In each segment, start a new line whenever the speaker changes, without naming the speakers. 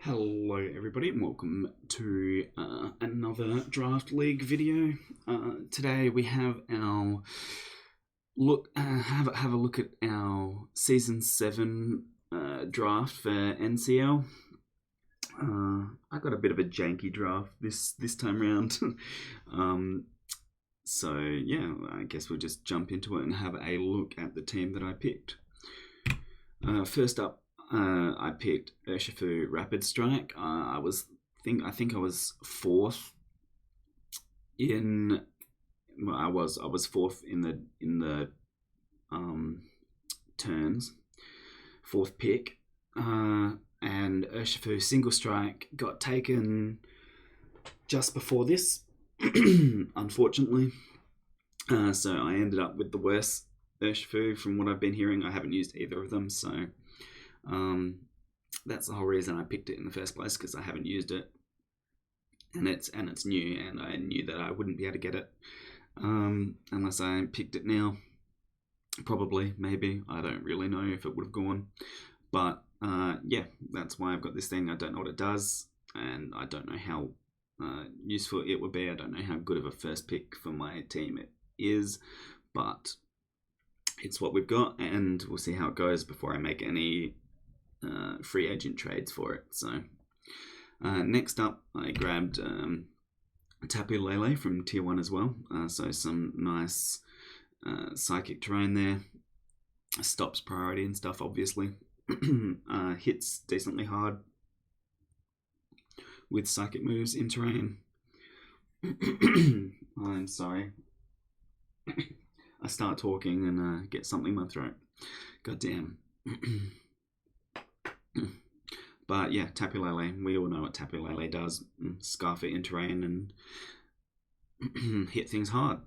Hello everybody and welcome to another Draft League video. Today we have our have a look at our Season 7 draft for NCL. I got a bit of a janky draft this time around. So yeah, I guess we'll just jump into it and have a look at the team that I picked. First up, I picked Urshifu Rapid Strike. I think I was fourth in. Well, I was fourth in the turns, fourth pick, and Urshifu Single Strike got taken just before this, unfortunately. So I ended up with the worst Urshifu from what I've been hearing. I haven't used either of them, so that's the whole reason I picked it in the first place, because I haven't used it, and it's new, and I knew that I wouldn't be able to get it unless I picked it now. Probably, maybe, I don't really know if it would have gone, but yeah, that's why I've got this thing. I don't know what it does, and I don't know how useful it would be. I don't know how good of a first pick for my team it is, but it's what we've got, and we'll see how it goes before I make any free agent trades for it. So next up, I grabbed Tapu Lele from Tier 1 as well. So some nice psychic terrain there. Stops priority and stuff, obviously. Hits decently hard with psychic moves in terrain. I'm sorry. I start talking and get something in my throat. God damn. But yeah, Tapu Lele. We all know what Tapu Lele does. Scarf it in terrain and hit things hard.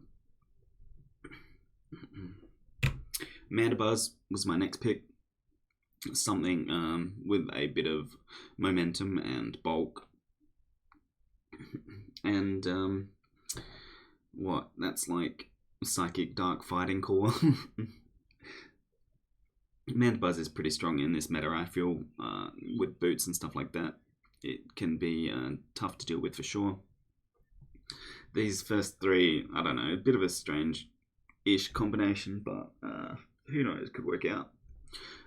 Mandibuzz was my next pick. Something with a bit of momentum and bulk. And that's like Psychic Dark Fighting Core. Mandibuzz is pretty strong in this meta, I feel, with boots and stuff like that. It can be tough to deal with for sure. These first three, I don't know, a bit of a strange-ish combination, but who knows, could work out.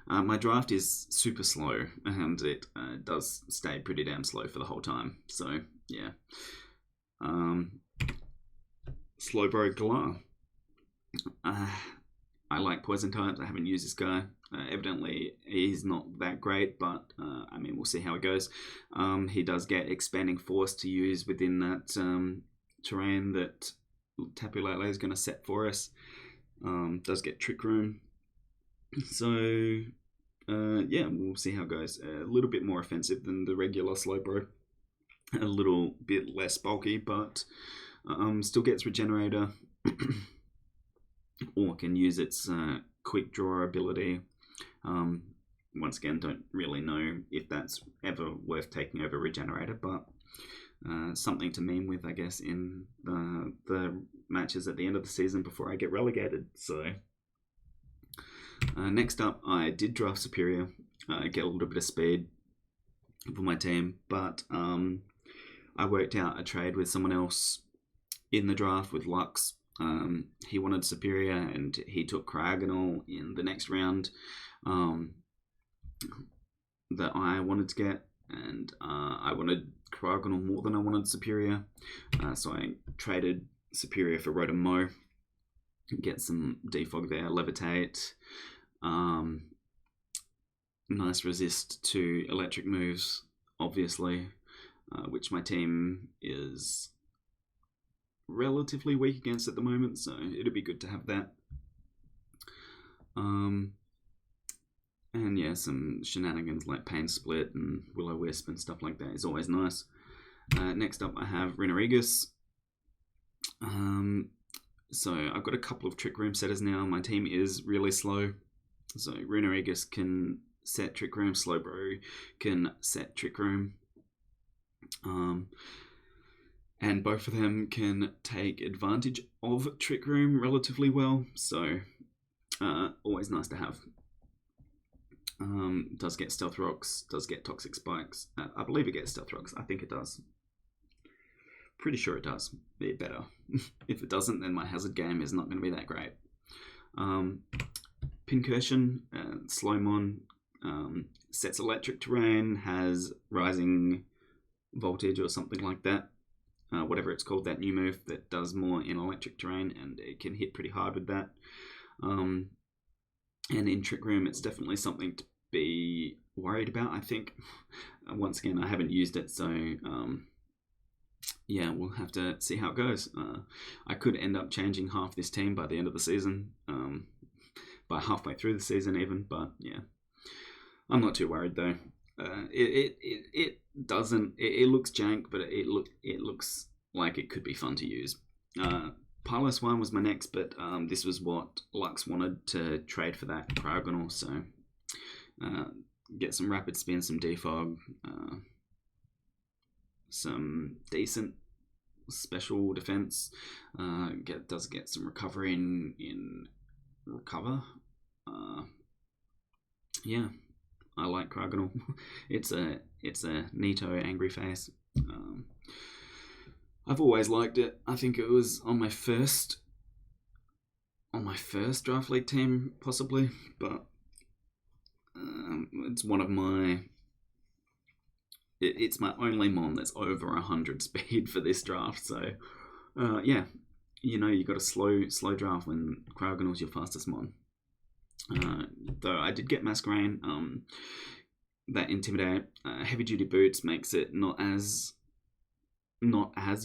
My draft is super slow, and it does stay pretty damn slow for the whole time, so yeah. Slowbro Galar. I like poison types. I haven't used this guy. Evidently, he's not that great, but I mean, we'll see how it goes. He does get expanding force to use within that terrain that Tapu Lele is going to set for us. Does get Trick Room. So, yeah, we'll see how it goes. A little bit more offensive than the regular Slowbro. A little bit less bulky, but still gets Regenerator. Or can use its quick draw ability. Once again, don't really know if that's ever worth taking over Regenerator, but something to meme with, I guess, in the matches at the end of the season before I get relegated. So next up, I did draft Superior, get a little bit of speed for my team, but I worked out a trade with someone else in the draft with Lux. He wanted Superior, and he took Cryogonal in the next round that I wanted to get, and I wanted Cryogonal more than I wanted Superior, so I traded Superior for Rotom-Mow, get some defog there, Levitate, nice resist to electric moves, obviously, which my team is relatively weak against at the moment, so it'd be good to have that. And yeah, some shenanigans like Pain Split and Will-O-Wisp and stuff like that is always nice. Next up, I have Renoregus. So I've got a couple of Trick Room setters now. My team is really slow, so Renoregus can set Trick Room, Slowbro can set Trick Room. And both of them can take advantage of Trick Room relatively well, so always nice to have. Does get stealth rocks, does get toxic spikes. I believe it gets stealth rocks. I think it does. Pretty sure it does. It better. If it doesn't, then my hazard game is not going to be that great. Pincursion, Slowmon, sets electric terrain, has rising voltage or something like that. Whatever it's called, that new move that does more in electric terrain, and it can hit pretty hard with that. And in Trick Room, it's definitely something to be worried about, I think. Once again, I haven't used it, so yeah, we'll have to see how it goes. I could end up changing half this team by the end of the season, by halfway through the season even, but yeah. I'm not too worried though. It doesn't. It looks jank, but it looks like it could be fun to use. Pilus 1 was my next, but this was what Lux wanted to trade for that Cryogonal, so get some rapid spin, some defog, some decent special defense. Does get some recovery in recover. Yeah, I like Cryogonal. it's a Nito angry face. I've always liked it. I think it was on my first draft league team, possibly, but it's one of my. It's my only mon that's over 100 speed for this draft. So, yeah, you got a slow draft when Cryogonal's your fastest mon. Though I did get Masquerain. That Intimidate, heavy duty boots makes it not as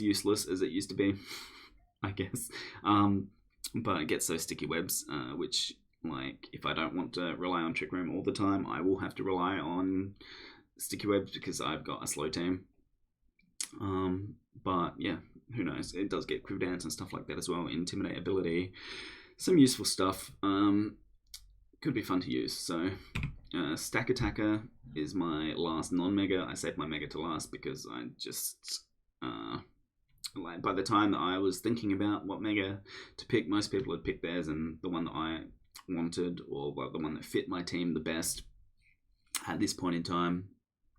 useless as it used to be, I guess. But it gets those sticky webs, which, like, if I don't want to rely on Trick Room all the time, I will have to rely on sticky webs because I've got a slow team. But yeah, who knows? It does get Quiver Dance and stuff like that as well. Intimidate ability, some useful stuff. Could be fun to use. So, Stack Attacker is my last non-mega. I saved my mega to last because I just like by the time that I was thinking about what mega to pick, most people had picked theirs, and the one that I wanted, or the one that fit my team the best at this point in time,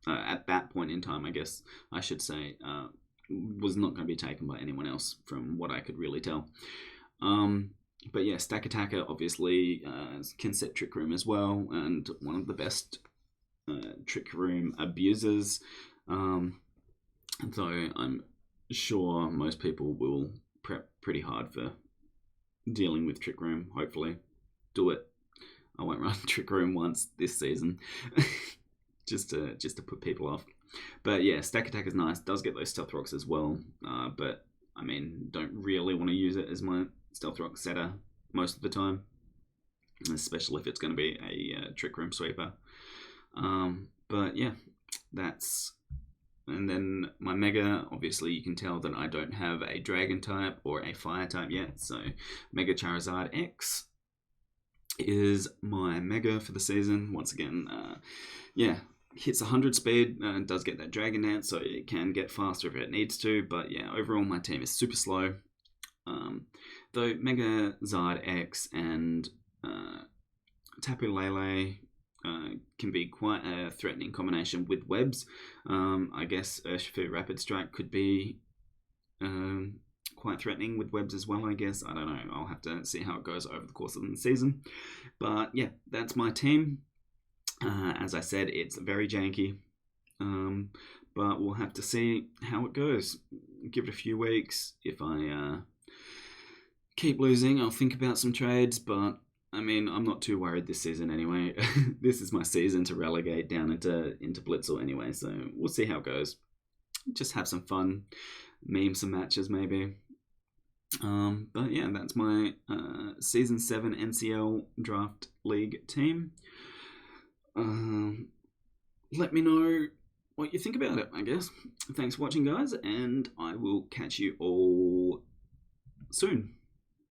at that point in time, I guess I should say, was not going to be taken by anyone else from what I could really tell. But yeah, Stack Attacker obviously can set Trick Room as well, and one of the best Trick Room abusers. Though I'm sure most people will prep pretty hard for dealing with Trick Room. Hopefully, do it. I won't run Trick Room once this season, just to put people off. But yeah, Stack Attack is nice. Does get those stealth rocks as well. But I mean, don't really want to use it as my stealth rock setter most of the time, especially if it's going to be a Trick Room sweeper. But yeah, that's. And then my Mega, obviously you can tell that I don't have a Dragon type or a Fire type yet, so Mega Charizard X is my Mega for the season. Once again, yeah, hits 100 speed and does get that Dragon Dance, so it can get faster if it needs to, but yeah, overall my team is super slow. Though Mega Zard X and Tapu Lele can be quite a threatening combination with webs. I guess Urshifu Rapid Strike could be quite threatening with webs as well, I guess. I don't know. I'll have to see how it goes over the course of the season. But yeah, that's my team. As I said, it's very janky. But we'll have to see how it goes. Give it a few weeks. If I keep losing, I'll think about some trades, but I mean, I'm not too worried this season anyway. This is my season to relegate down into Blitzel anyway, so we'll see how it goes. Just have some fun, meme some matches maybe. But yeah, that's my Season 7 NCL Draft League team. Let me know what you think about it, I guess. Thanks for watching, guys, and I will catch you all soon.